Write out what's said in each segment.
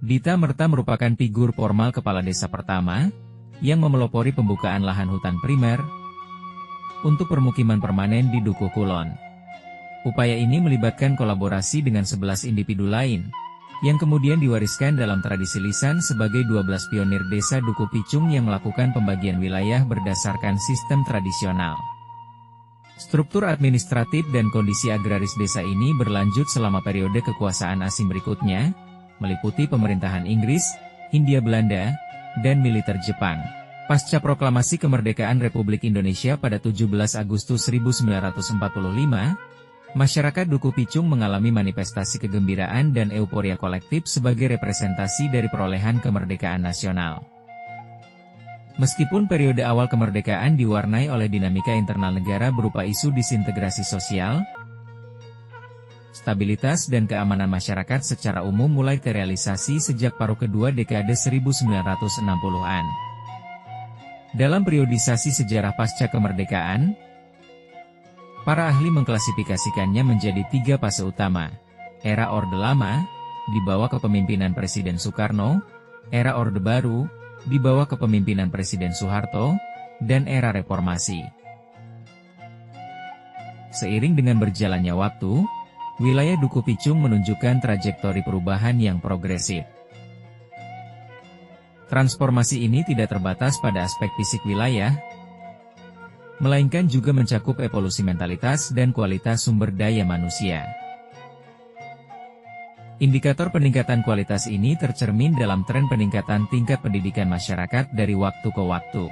Dita Merta merupakan figur formal kepala desa pertama, yang memelopori pembukaan lahan hutan primer, untuk permukiman permanen di Dukuh Kulon. Upaya ini melibatkan kolaborasi dengan 11 individu lain, yang kemudian diwariskan dalam tradisi lisan sebagai 12 pionir desa Dukuh Picung yang melakukan pembagian wilayah berdasarkan sistem tradisional. Struktur administratif dan kondisi agraris desa ini berlanjut selama periode kekuasaan asing berikutnya, meliputi pemerintahan Inggris, Hindia Belanda, dan militer Jepang. Pasca proklamasi kemerdekaan Republik Indonesia pada 17 Agustus 1945, masyarakat Dukuh Picung mengalami manifestasi kegembiraan dan euforia kolektif sebagai representasi dari perolehan kemerdekaan nasional. Meskipun periode awal kemerdekaan diwarnai oleh dinamika internal negara berupa isu disintegrasi sosial, stabilitas dan keamanan masyarakat secara umum mulai terrealisasi sejak paruh kedua dekade 1960-an. Dalam periodisasi sejarah pasca kemerdekaan, para ahli mengklasifikasikannya menjadi 3 fase utama. Era Orde Lama, di bawah kepemimpinan Presiden Soekarno, era Orde Baru, di bawah kepemimpinan Presiden Soeharto, dan era Reformasi. Seiring dengan berjalannya waktu, wilayah Dukuh Picung menunjukkan trajektori perubahan yang progresif. Transformasi ini tidak terbatas pada aspek fisik wilayah, melainkan juga mencakup evolusi mentalitas dan kualitas sumber daya manusia. Indikator peningkatan kualitas ini tercermin dalam tren peningkatan tingkat pendidikan masyarakat dari waktu ke waktu.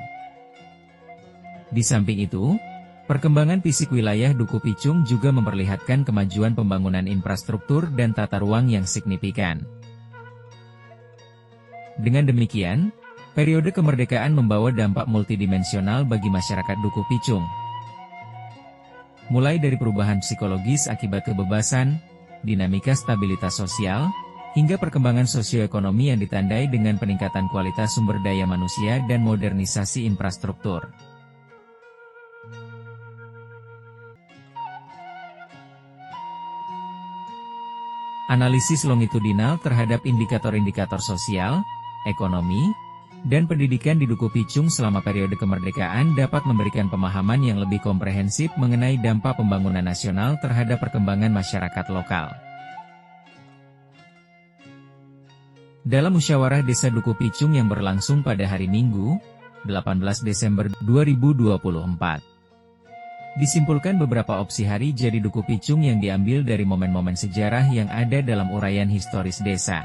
Di samping itu, perkembangan fisik wilayah Dukuh Picung juga memperlihatkan kemajuan pembangunan infrastruktur dan tata ruang yang signifikan. Dengan demikian, periode kemerdekaan membawa dampak multidimensional bagi masyarakat Dukuh Picung. Mulai dari perubahan psikologis akibat kebebasan, dinamika stabilitas sosial, hingga perkembangan sosioekonomi yang ditandai dengan peningkatan kualitas sumber daya manusia dan modernisasi infrastruktur. Analisis longitudinal terhadap indikator-indikator sosial, ekonomi, dan pendidikan di Dukuh Picung selama periode kemerdekaan dapat memberikan pemahaman yang lebih komprehensif mengenai dampak pembangunan nasional terhadap perkembangan masyarakat lokal. Dalam musyawarah Desa Dukuh Picung yang berlangsung pada hari Minggu, 18 Desember 2024, disimpulkan beberapa opsi hari jadi Dukuh Picung yang diambil dari momen-momen sejarah yang ada dalam uraian historis desa.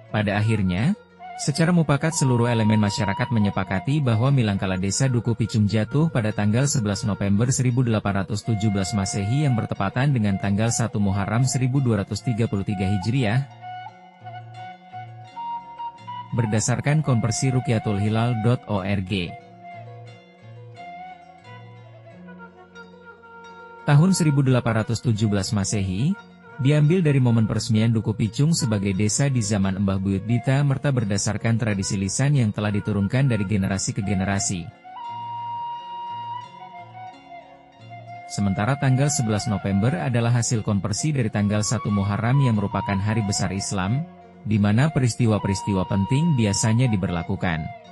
Pada akhirnya, secara mufakat seluruh elemen masyarakat menyepakati bahwa Milangkala Desa Dukuh Picung jatuh pada tanggal 11 November 1817 Masehi yang bertepatan dengan tanggal 1 Muharram 1233 Hijriah, berdasarkan konversi ruqyatul-hilal.org. Tahun 1817 Masehi, diambil dari momen peresmian Dukuh Picung sebagai desa di zaman Mbah Buyut Dita Merta berdasarkan tradisi lisan yang telah diturunkan dari generasi ke generasi. Sementara tanggal 11 November adalah hasil konversi dari tanggal 1 Muharram yang merupakan hari besar Islam, di mana peristiwa-peristiwa penting biasanya diberlakukan.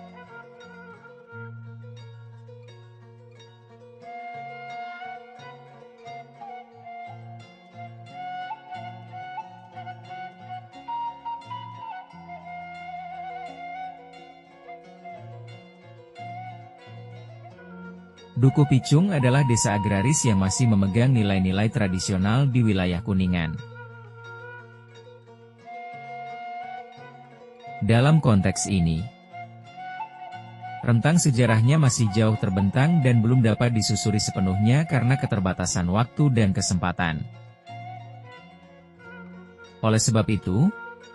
Dukuh Picung adalah desa agraris yang masih memegang nilai-nilai tradisional di wilayah Kuningan. Dalam konteks ini, rentang sejarahnya masih jauh terbentang dan belum dapat disusuri sepenuhnya karena keterbatasan waktu dan kesempatan. Oleh sebab itu,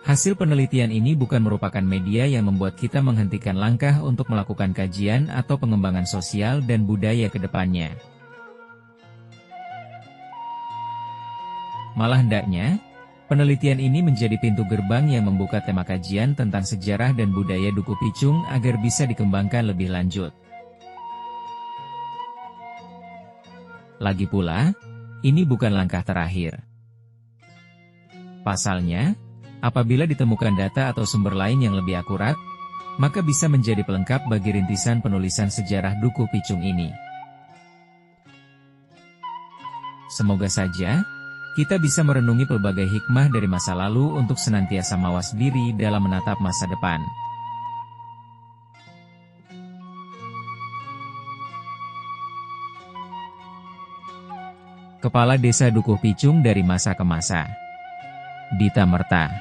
hasil penelitian ini bukan merupakan media yang membuat kita menghentikan langkah untuk melakukan kajian atau pengembangan sosial dan budaya ke depannya. Malah hendaknya, penelitian ini menjadi pintu gerbang yang membuka tema kajian tentang sejarah dan budaya Dukuh Picung agar bisa dikembangkan lebih lanjut. Lagi pula, ini bukan langkah terakhir. Pasalnya, apabila ditemukan data atau sumber lain yang lebih akurat, maka bisa menjadi pelengkap bagi rintisan penulisan sejarah Dukuh Picung ini. Semoga saja, kita bisa merenungi pelbagai hikmah dari masa lalu untuk senantiasa mawas diri dalam menatap masa depan. Kepala Desa Dukuh Picung dari masa ke masa. Dita Merta.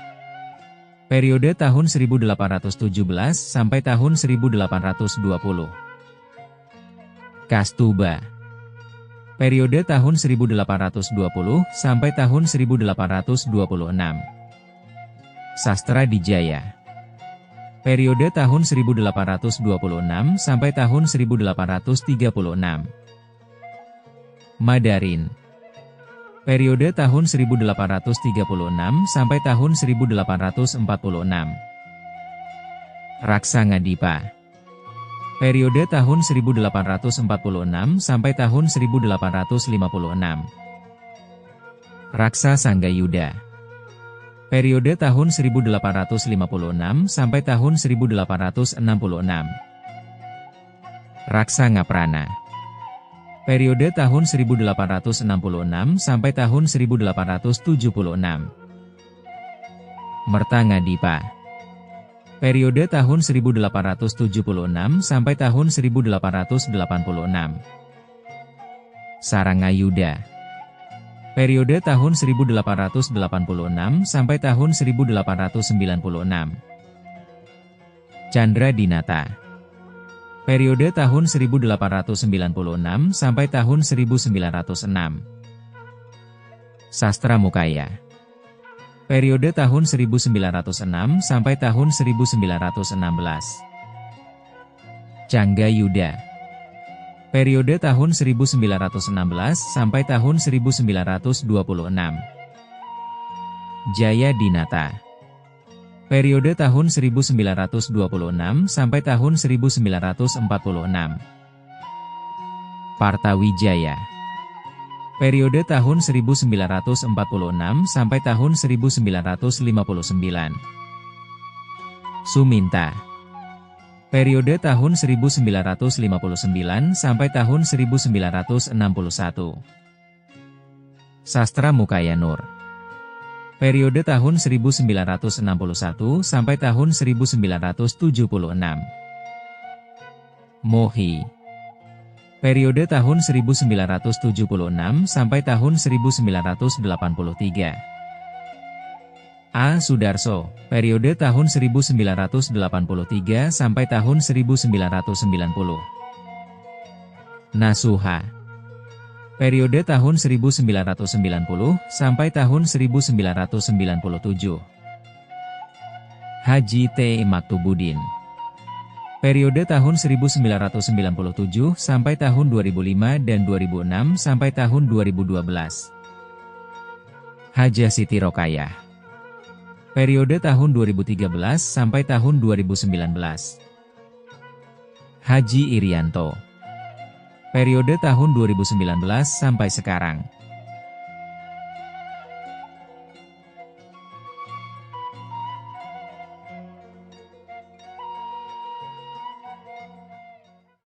Periode tahun 1817 sampai tahun 1820. Kastuba. Periode tahun 1820 sampai tahun 1826. Sastra Dijaya. Periode tahun 1826 sampai tahun 1836. Madarin. Periode tahun 1836 sampai tahun 1846. Raksa Ngadipa. Periode tahun 1846 sampai tahun 1856. Raksa Sanggayuda. Periode tahun 1856 sampai tahun 1866. Raksa Ngaprana. Periode tahun 1866 sampai tahun 1876. Merta Ngadipa. Periode tahun 1876 sampai tahun 1886. Sarangayuda. Periode tahun 1886 sampai tahun 1896. Chandra Dinata. Periode tahun 1896 sampai tahun 1906. Sastra Mukaya. Periode tahun 1906 sampai tahun 1916. Cangga Yuda. Periode tahun 1916 sampai tahun 1926. Jaya Dinata. Periode tahun 1926 sampai tahun 1946. Partawijaya. Periode tahun 1946 sampai tahun 1959. Suminta. Periode tahun 1959 sampai tahun 1961. Sastra Mukayanur. Periode tahun 1961 sampai tahun 1976. Mohi. Periode tahun 1976 sampai tahun 1983. A. Sudarso. Periode tahun 1983 sampai tahun 1990. Nasuha. Periode tahun 1990 sampai tahun 1997. Haji T. Maktubudin. Periode tahun 1997 sampai tahun 2005 dan 2006 sampai tahun 2012. Haja Siti Rokayah. Periode tahun 2013 sampai tahun 2019. Haji Irianto. Periode tahun 2019 sampai sekarang.